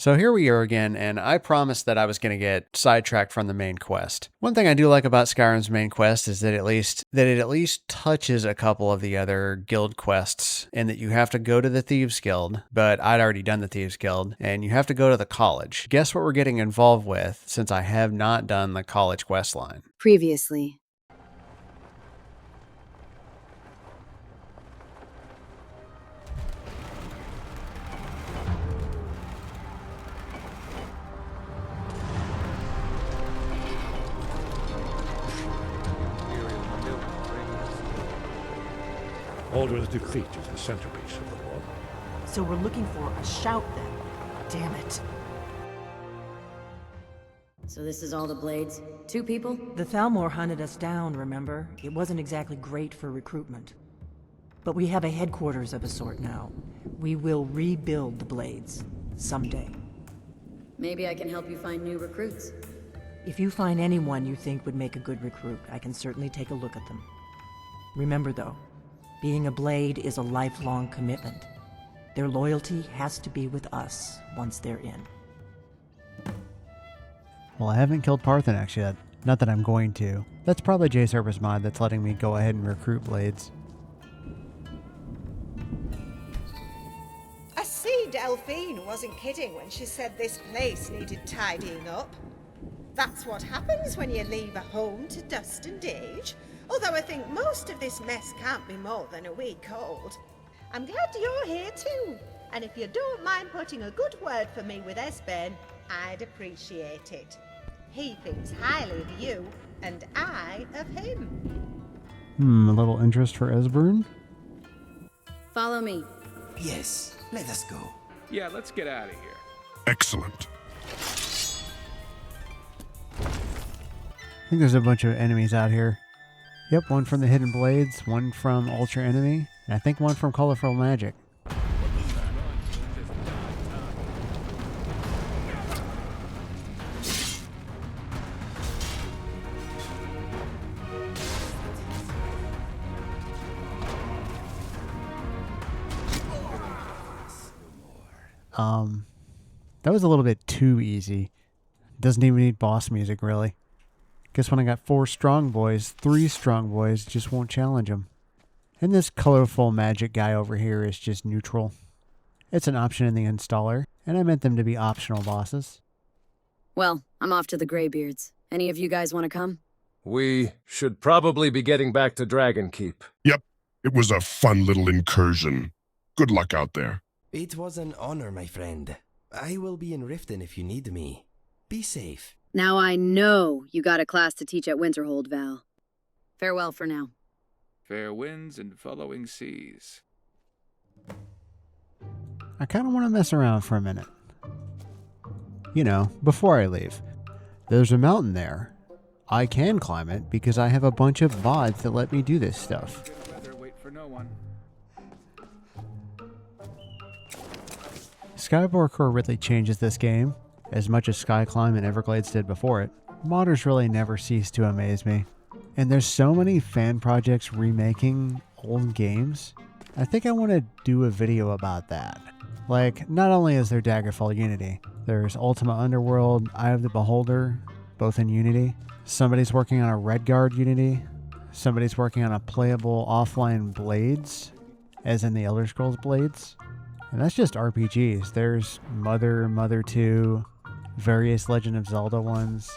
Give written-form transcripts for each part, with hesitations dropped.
So here we are again, and I promised that I was going to get sidetracked from the main quest. One thing I do like about Skyrim's main quest is that it at least touches a couple of the other guild quests, and that you have to go to the Thieves Guild, but I'd already done the Thieves Guild, and you have to go to the college. Guess what we're getting involved with, since I have not done the college quest line? Previously. Alder's defeat is the centerpiece of the war. So we're looking for a shout then. Damn it. So this is all the blades? 2 people? The Thalmor hunted us down, remember? It wasn't exactly great for recruitment. But we have a headquarters of a sort now. We will rebuild the blades. Someday. Maybe I can help you find new recruits. If you find anyone you think would make a good recruit, I can certainly take a look at them. Remember though, being a blade is a lifelong commitment. Their loyalty has to be with us once they're in. Well, I haven't killed Parthenax yet. Not that I'm going to. That's probably J-Service mod that's letting me go ahead and recruit blades. I see Delphine wasn't kidding when she said this place needed tidying up. That's what happens when you leave a home to dust and age. Although I think most of this mess can't be more than a week old. I'm glad you're here too. And if you don't mind putting a good word for me with Esbern, I'd appreciate it. He thinks highly of you, and I of him. A little interest for Esbern? Follow me. Yes, let us go. Yeah, let's get out of here. Excellent. I think there's a bunch of enemies out here. Yep, one from the Hidden Blades, one from Ultra Enemy, and I think one from Colorful Magic. That was a little bit too easy. Doesn't even need boss music, really. Guess when I got 4 strong boys, 3 strong boys just won't challenge them. And this colorful magic guy over here is just neutral. It's an option in the installer, and I meant them to be optional bosses. Well, I'm off to the Greybeards. Any of you guys want to come? We should probably be getting back to Dragonkeep. Yep, it was a fun little incursion. Good luck out there. It was an honor, my friend. I will be in Riften if you need me. Be safe. Now I know you got a class to teach at Winterhold, Val. Farewell for now. Fair winds and following seas. I kind of want to mess around for a minute. You know, before I leave. There's a mountain there. I can climb it because I have a bunch of bots that let me do this stuff. Wait for no one. Skyborg really changes this game. As much as Skyclimb and Everglades did before it, modders really never cease to amaze me. And there's so many fan projects remaking old games. I think I want to do a video about that. Like, not only is there Daggerfall Unity, there's Ultima Underworld, Eye of the Beholder, both in Unity. Somebody's working on a Redguard Unity. Somebody's working on a playable offline Blades, as in the Elder Scrolls Blades. And that's just RPGs. There's Mother 2, various Legend of Zelda ones.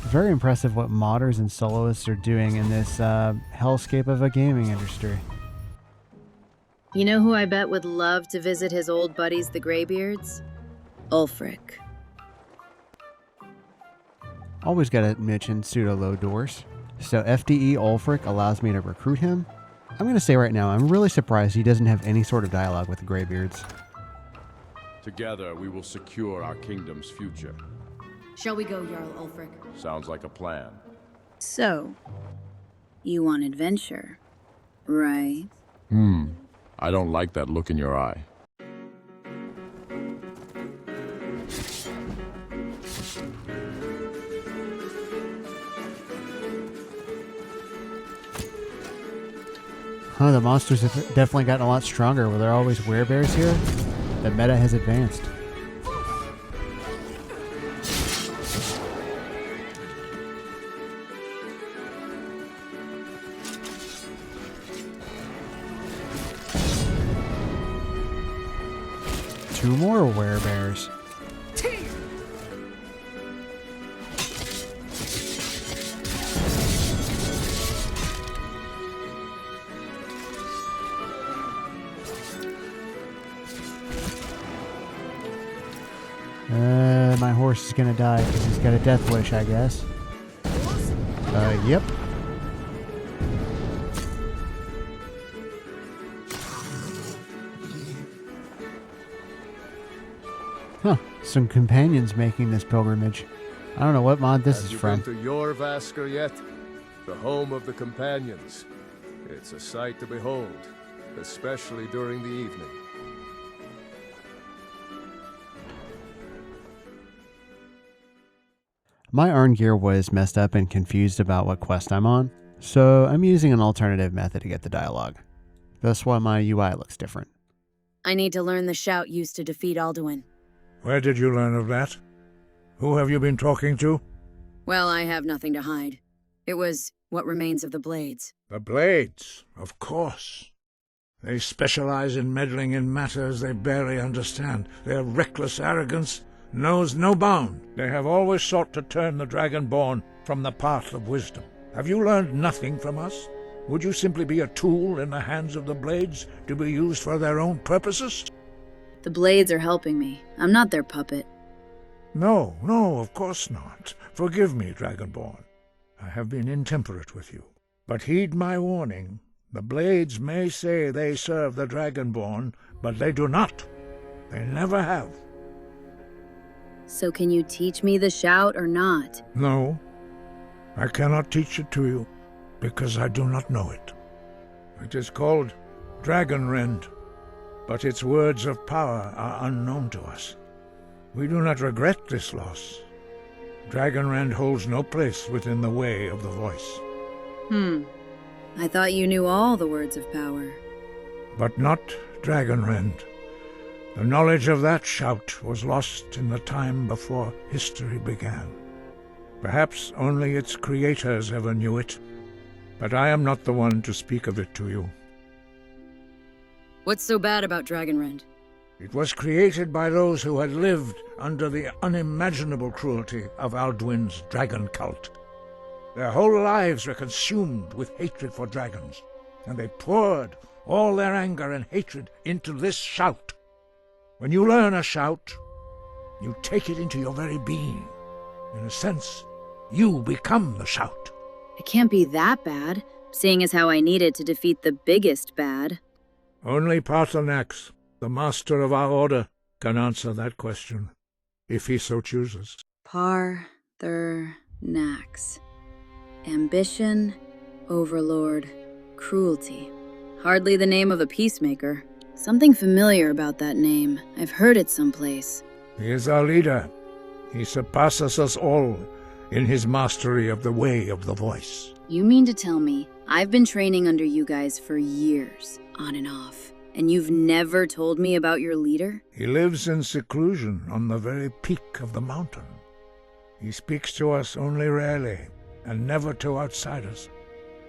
Very impressive what modders and soloists are doing in this hellscape of a gaming industry. You know who I bet would love to visit his old buddies, the Greybeards? Ulfric. Always gotta mention Pseudoloaddoors. So FDE Ulfric allows me to recruit him. I'm gonna say right now, I'm really surprised he doesn't have any sort of dialogue with the Greybeards. Together, we will secure our kingdom's future. Shall we go, Jarl Ulfric? Sounds like a plan. So, you want adventure, right? I don't like that look in your eye. The monsters have definitely gotten a lot stronger. Were there always werebears here? The meta has advanced. 2 more werebears. My horse is gonna die because he's got a death wish, I guess. Yep. Huh, some companions making this pilgrimage. I don't know what mod this is from. Have you been to Jorvaskr yet? The home of the companions. It's a sight to behold, especially during the evening. My Arngeir was messed up and confused about what quest I'm on, so I'm using an alternative method to get the dialogue. That's why my UI looks different. I need to learn the shout used to defeat Alduin. Where did you learn of that? Who have you been talking to? Well, I have nothing to hide. It was what remains of the Blades. The Blades, of course. They specialize in meddling in matters they barely understand. Their reckless arrogance knows no bound. They have always sought to turn the Dragonborn from the path of wisdom. Have you learned nothing from us? Would you simply be a tool in the hands of the Blades to be used for their own purposes? The Blades are helping me. I'm not their puppet. No, of course not. Forgive me, Dragonborn. I have been intemperate with you. But heed my warning. The Blades may say they serve the Dragonborn, but they do not. They never have. So can you teach me the shout or not? No, I cannot teach it to you, because I do not know it. It is called Dragonrend, but its words of power are unknown to us. We do not regret this loss. Dragonrend holds no place within the way of the voice. I thought you knew all the words of power. But not Dragonrend. The knowledge of that shout was lost in the time before history began. Perhaps only its creators ever knew it, but I am not the one to speak of it to you. What's so bad about Dragonrend? It was created by those who had lived under the unimaginable cruelty of Alduin's dragon cult. Their whole lives were consumed with hatred for dragons, and they poured all their anger and hatred into this shout. When you learn a shout, you take it into your very being. In a sense, you become the shout. It can't be that bad, seeing as how I need it to defeat the biggest bad. Only Paarthurnax, the master of our order, can answer that question, if he so chooses. Paarthurnax. Ambition, overlord, cruelty. Hardly the name of a peacemaker. Something familiar about that name. I've heard it someplace. He is our leader. He surpasses us all in his mastery of the way of the voice. You mean to tell me I've been training under you guys for years, on and off, and you've never told me about your leader? He lives in seclusion on the very peak of the mountain. He speaks to us only rarely, and never to outsiders.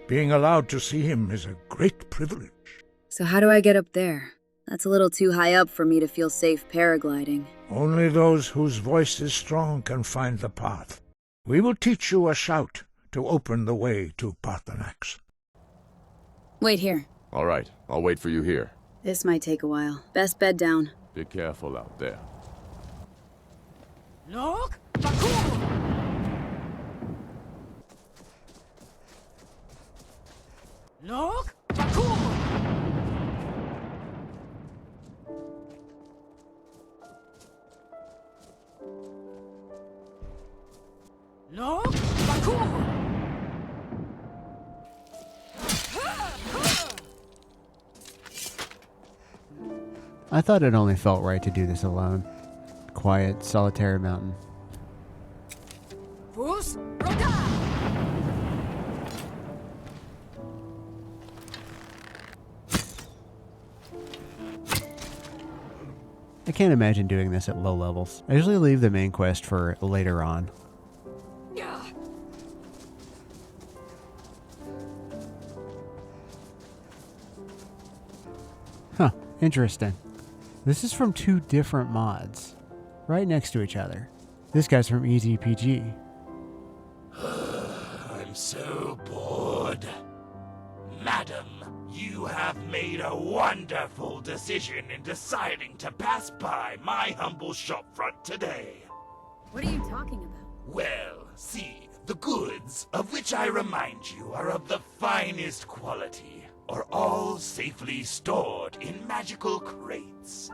Being allowed to see him is a great privilege. So how do I get up there? That's a little too high up for me to feel safe paragliding. Only those whose voice is strong can find the path. We will teach you a shout to open the way to Paarthurnax. Wait here. All right, I'll wait for you here. This might take a while. Best bed down. Be careful out there. Look! Look! Look! I thought it only felt right to do this alone. Quiet, solitary mountain. I can't imagine doing this at low levels. I usually leave the main quest for later on. Huh, interesting. This is from 2 different mods, right next to each other. This guy's from EZPG. I'm so bored. Madam, you have made a wonderful decision in deciding to pass by my humble shopfront today. What are you talking about? Well, see, the goods, of which I remind you are of the finest quality, are all safely stored in magical crates.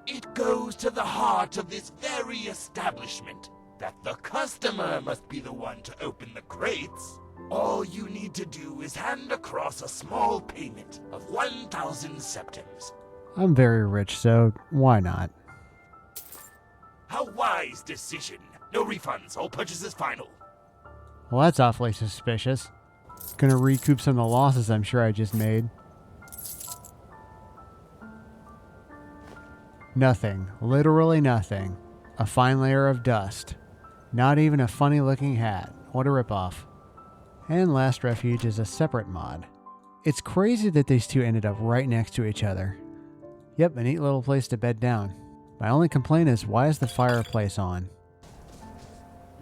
It goes to the heart of this very establishment that the customer must be the one to open the crates. All you need to do is hand across a small payment of 1,000 septims. I'm very rich, so why not? How wise decision. No refunds, all purchases final. Well, that's awfully suspicious. Gonna recoup some of the losses I'm sure I just made. Nothing. Literally nothing. A fine layer of dust. Not even a funny looking hat. What a ripoff. And Last Refuge is a separate mod. It's crazy that these two ended up right next to each other. Yep, a neat little place to bed down. My only complaint is, why is the fireplace on?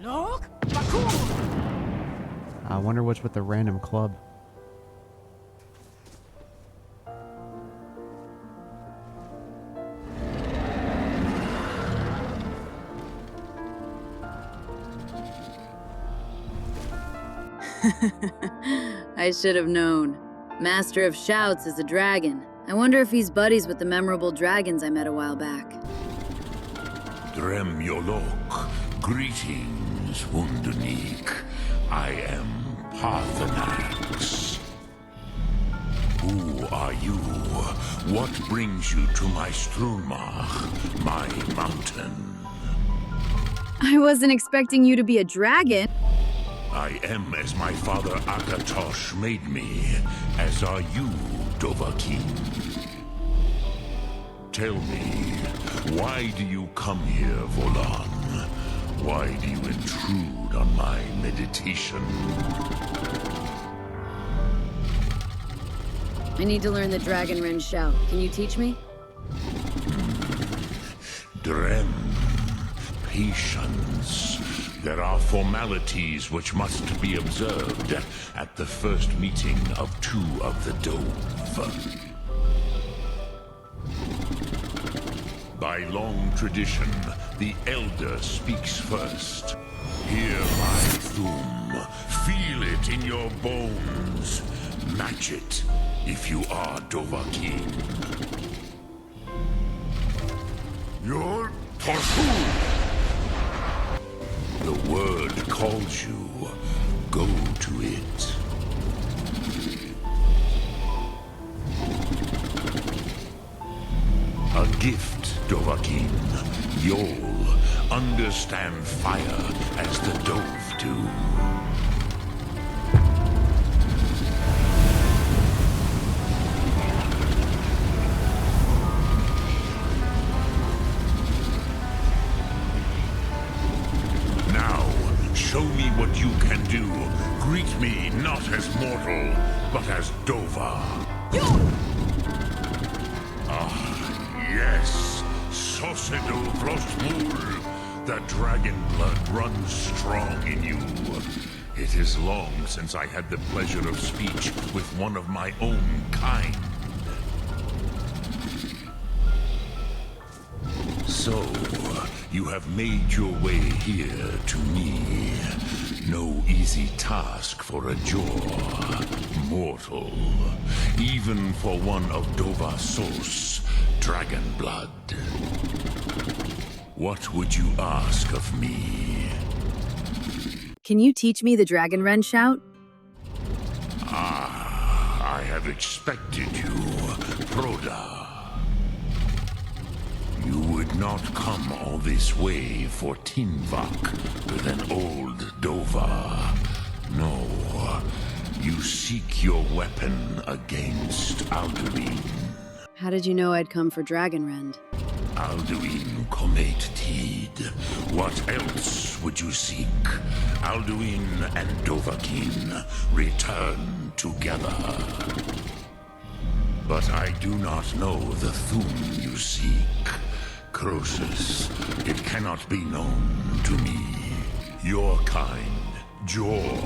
Look! I wonder what's with the random club. I should have known. Master of Shouts is a dragon. I wonder if he's buddies with the memorable dragons I met a while back. Drem Yolok, greetings, Wundernik. I am Parthenax. Who are you? What brings you to my Strunmach, my mountain? I wasn't expecting you to be a dragon. I am as my father Akatosh made me, as are you, Dovahkiin. Tell me, why do you come here, Volan? Why do you intrude on my meditation? I need to learn the Dragon Ren shout. Can you teach me? Drem, patience. There are formalities which must be observed at the first meeting of 2 of the Dove. By long tradition, the Elder speaks first. Hear my Thum. Feel it in your bones. Match it if you are Dovahkiin. You're Torsul! The word calls you. Go to it. A gift, Dovahkiin. You'll understand fire as the Dove do. Show me what you can do. Greet me not as mortal, but as Dova. Ah, yes. Sosedo Frostmul. The dragon blood runs strong in you. It is long since I had the pleasure of speech with one of my own kind. So, you have made your way here to me. No easy task for a Jor mortal, even for one of Dova Sos, dragon blood. What would you ask of me? Can you teach me the Dragon Ren shout? Ah, I have expected you, Proda. You would not come all this way for Tinvak with an old Dova. No, you seek your weapon against Alduin. How did you know I'd come for Dragonrend? Alduin Comet Teed. What else would you seek? Alduin and Dovahkiin return together. But I do not know the Thum you seek. Croesus, it cannot be known to me. Your kind, Jor,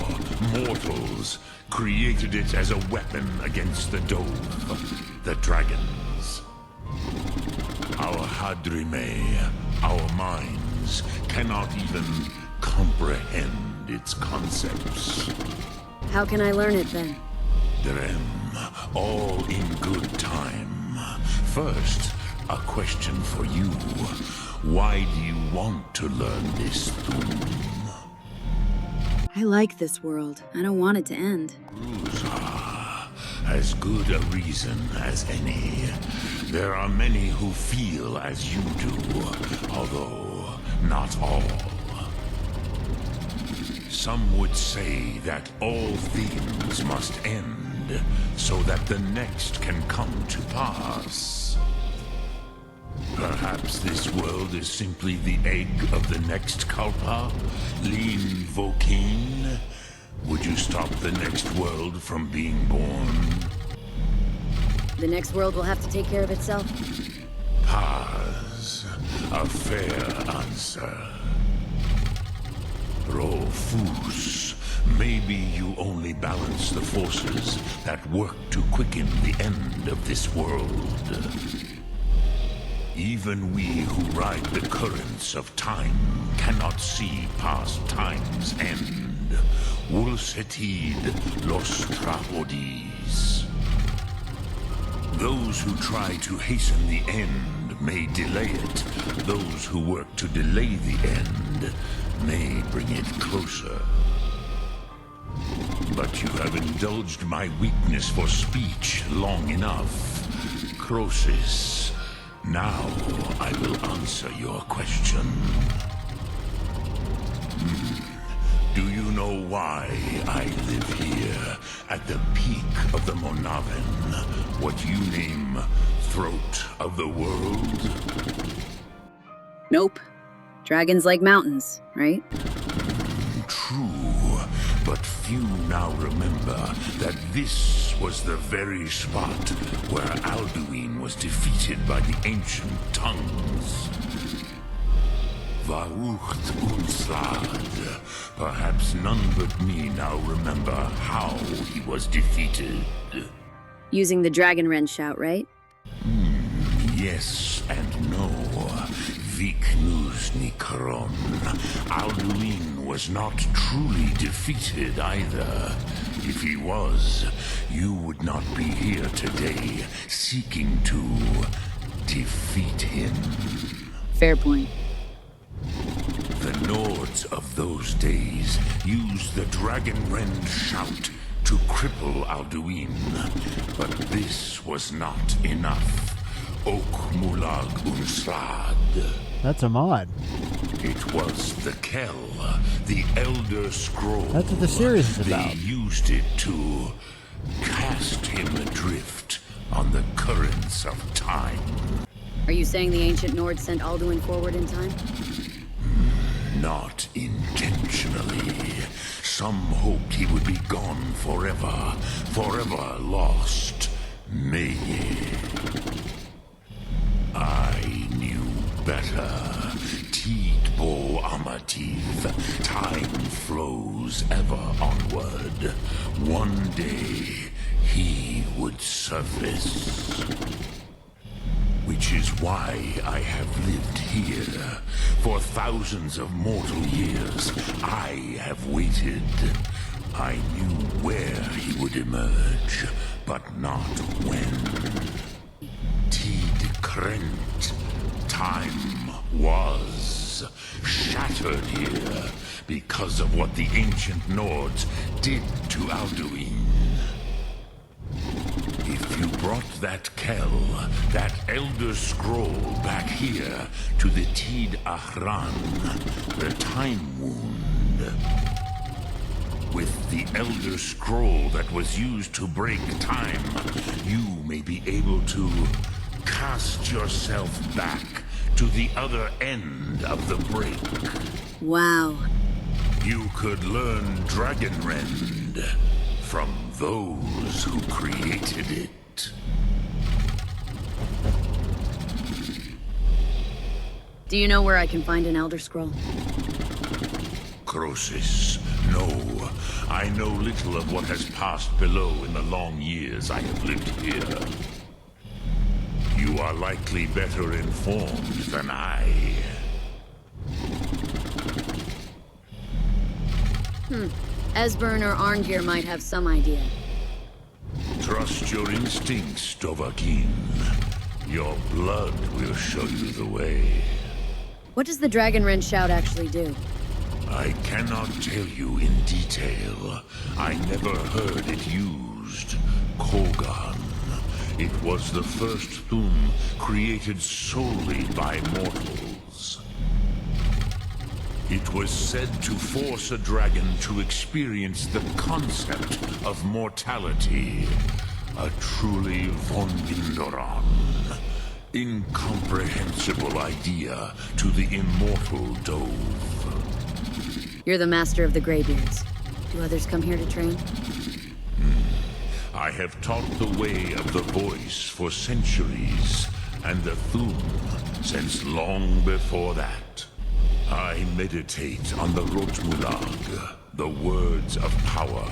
mortals, created it as a weapon against the Dove, the dragons. Our Hadrimae, our minds, cannot even comprehend its concepts. How can I learn it then? Drem, all in good time. First, a question for you. Why do you want to learn this Thum? I like this world. I don't want it to end. As good a reason as any. There are many who feel as you do, although not all. Some would say that all things must end, so that the next can come to pass. Perhaps this world is simply the egg of the next Kalpa, Lin Vokin. Would you stop the next world from being born? The next world will have to take care of itself. Paz, a fair answer. Rofus, maybe you only balance the forces that work to quicken the end of this world. Even we who ride the currents of time cannot see past time's end. Wulsetid los trahodis. Those who try to hasten the end may delay it. Those who work to delay the end may bring it closer. But you have indulged my weakness for speech long enough. Croesus, now I will answer your question. Do you know why I live here, at the peak of the Monaven, what you name throat of the world? Nope. Dragons like mountains, right? True, but few now remember that this was the very spot where Alduin was defeated by the ancient tongues. Varucht Unslad. Perhaps none but me now remember how he was defeated. Using the Dragon Wren shout, right? Yes and no. Viknus Nikron. Alduin was not truly defeated either. If he was, you would not be here today seeking to defeat him. Fair point. The Nords of those days used the Dragon Rend shout to cripple Alduin, but this was not enough. Ok Mulag Unslad. That's a mod. It was the Kell, the Elder Scroll. That's what the series is about. They used it to cast him adrift on the currents of time. Are you saying the ancient Nords sent Alduin forward in time? Not intentionally. Some hoped he would be gone forever, forever lost. Meye. I knew better. Tidbo Amativ. Time flows ever onward. One day, he would surface. Which is why I have lived here. For thousands of mortal years, I have waited. I knew where he would emerge, but not when. Tid Krent. Time was shattered here because of what the ancient Nords did to Alduin. If you brought that Kell, that Elder Scroll back here to the Tid Ahran, the Time Wound. With the Elder Scroll that was used to break time, you may be able to cast yourself back to the other end of the break. Wow. You could learn Dragonrend from those who created it. Do you know where I can find an Elder Scroll? Croesus, no. I know little of what has passed below in the long years I have lived here. You are likely better informed than I. Esbern or Arngeir might have some idea. Trust your instincts, Dovahkiin. Your blood will show you the way. What does the Dragonrend shout actually do? I cannot tell you in detail. I never heard it used. Kogan. It was the first Thum created solely by mortals. It was said to force a dragon to experience the concept of mortality. A truly von Vindoran. Incomprehensible idea to the immortal Dove. You're the master of the Greybeards. Do others come here to train? I have taught the way of the voice for centuries, and the Thum since long before that. I meditate on the Rotmulag, the words of power.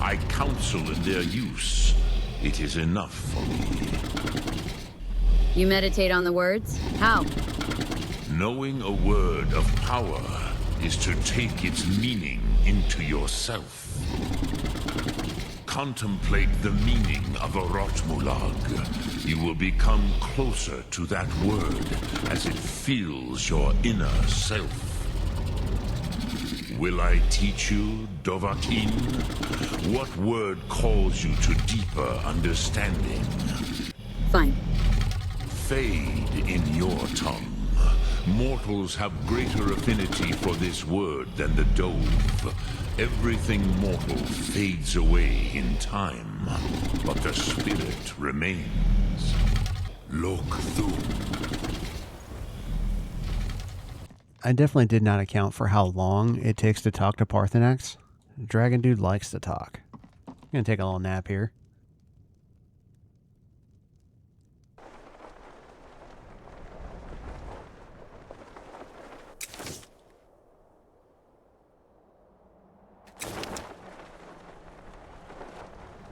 I counsel in their use. It is enough for me. You meditate on the words? How? Knowing a word of power is to take its meaning into yourself. Contemplate the meaning of a Rotmulag. You will become closer to that word as it fills your inner self. Will I teach you, Dovahkiin? What word calls you to deeper understanding? Fine. Fade in your tongue. Mortals have greater affinity for this word than the Dove. Everything mortal fades away in time, but the spirit remains. Lok Thum. I definitely did not account for how long it takes to talk to Parthenax. Dragon Dude likes to talk. I'm gonna take a little nap here.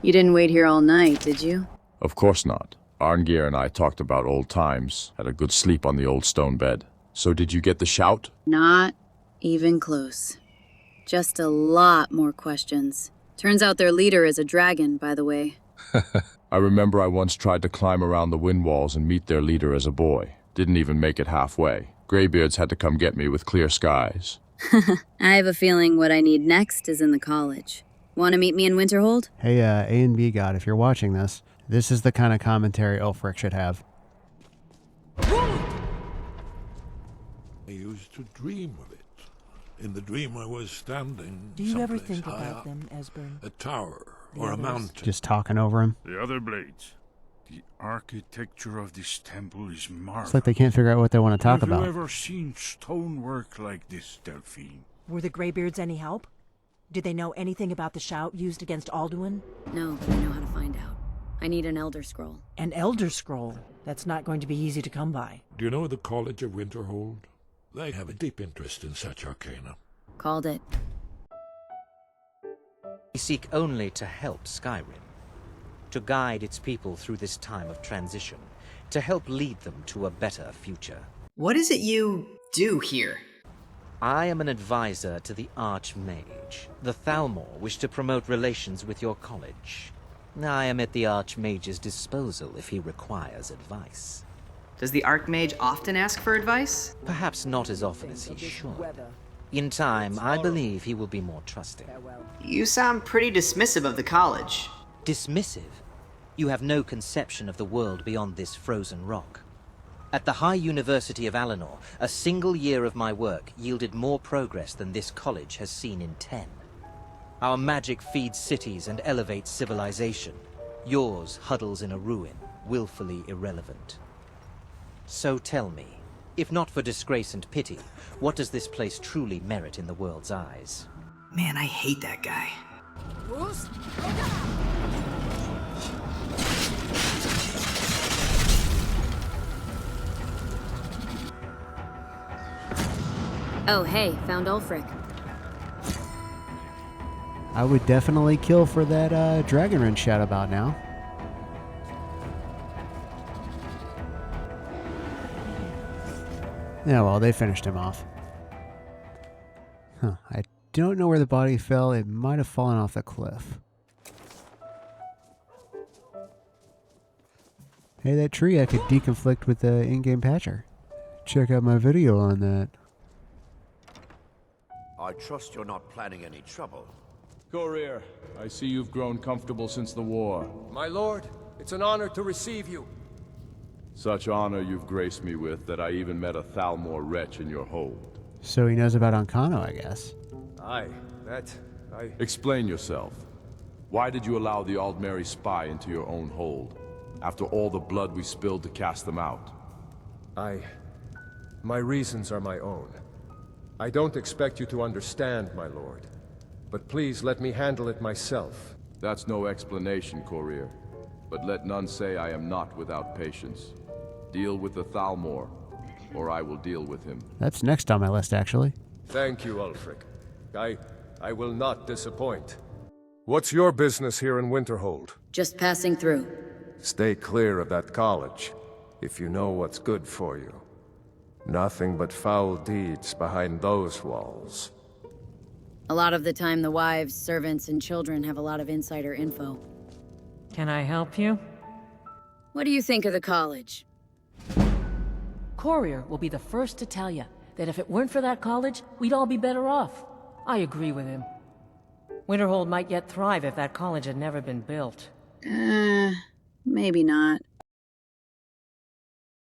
You didn't wait here all night, did you? Of course not. Arngeir and I talked about old times, had a good sleep on the old stone bed. So did you get the shout? Not even close. Just a lot more questions. Turns out their leader is a dragon, by the way. I remember I once tried to climb around the wind walls and meet their leader as a boy. Didn't even make it halfway. Greybeards had to come get me with clear skies. I have a feeling what I need next is in the college. Want to meet me in Winterhold? Hey, A and B God, if you're watching this, this is the kind of commentary Ulfric should have. I used to dream of it. In the dream I was standing. Do you ever think high about up, them, Esbern? a tower The or others? a mountain. Just talking over him. The other blades. The architecture of this temple is marvelous. It's like they can't figure out what they want to talk Have about. you ever seen stonework like this, Delphine? Were the Greybeards any help? Did they know anything about the shout used against Alduin? No, but I know how to find out. I need an Elder Scroll. An Elder Scroll? That's not going to be easy to come by. Do you know the College of Winterhold? They have a deep interest in such arcana. Called it. We seek only to help Skyrim, to guide its people through this time of transition, to help lead them to a better future. What is it you do here? I am an advisor to the Archmage. The Thalmor wish to promote relations with your college. I am at the Archmage's disposal if he requires advice. Does the Archmage often ask for advice? Perhaps not as often as he should. In time, I believe he will be more trusting. You sound pretty dismissive of the college. Dismissive? You have no conception of the world beyond this frozen rock. At the High University of Alinor, a single year of my work yielded more progress than this college has seen in 10. Our magic feeds cities and elevates civilization. Yours huddles in a ruin, willfully irrelevant. So tell me, if not for disgrace and pity, what does this place truly merit in the world's eyes? Man, I hate that guy. Oh, hey, found Ulfric. I would definitely kill for that dragon wrench shout about now. Yeah, well, they finished him off. Huh, I don't know where the body fell. It might have fallen off the cliff. Hey, that tree I could deconflict with the in-game patcher. Check out my video on that. I trust you're not planning any trouble. Courier, I see you've grown comfortable since the war. My lord, it's an honor to receive you. Such honor you've graced me with that I even met a Thalmor wretch in your hold. So he knows about Ancano, I guess. I... Explain yourself. Why did you allow the Aldmeri spy into your own hold, after all the blood we spilled to cast them out? My reasons are my own. I don't expect you to understand, my lord. But please let me handle it myself. That's no explanation, Courier. But let none say I am not without patience. Deal with the Thalmor, or I will deal with him. That's next on my list, actually. Thank you, Ulfric. I will not disappoint. What's your business here in Winterhold? Just passing through. Stay clear of that college, if you know what's good for you. Nothing but foul deeds behind those walls. A lot of the time, the wives, servants, and children have a lot of insider info. Can I help you? What do you think of the college? Courier will be the first to tell you that if it weren't for that college, we'd all be better off. I agree with him. Winterhold might yet thrive if that college had never been built. Maybe not.